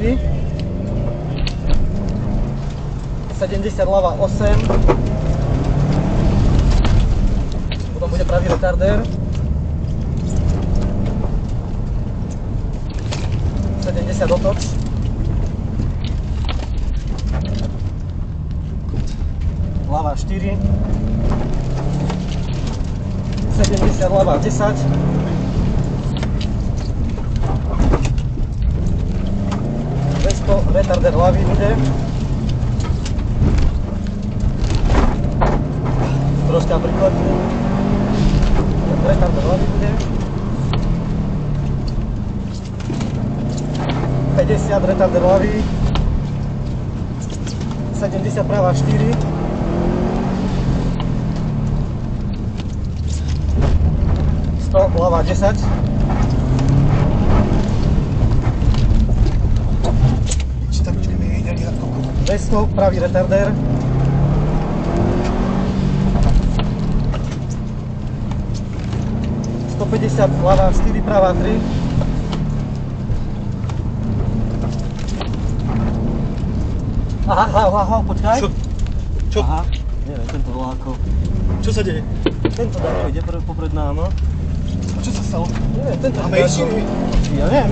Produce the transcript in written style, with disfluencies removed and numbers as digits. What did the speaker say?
4. 70 ľava 8. Potom bude pravý retardér. 70 otoč. Ľava 4. 70 ľava 10. 200 retardér ľavý bude. Troška príklad. Retardér ľavý bude. 50 retardér ľavý. 70 pravá 4. 100 ľavá 10. Čítavičky mi ide na koľko. 200 pravý retardér. 150 ľavá 4, pravá 3. Aha, počkaj. Čo? Aha, neviem, tento vláko. Čo sa deje? Tento dáko ide popred nám, no. A čo sa stalo? Neviem, tento Máme ísť? Ja neviem.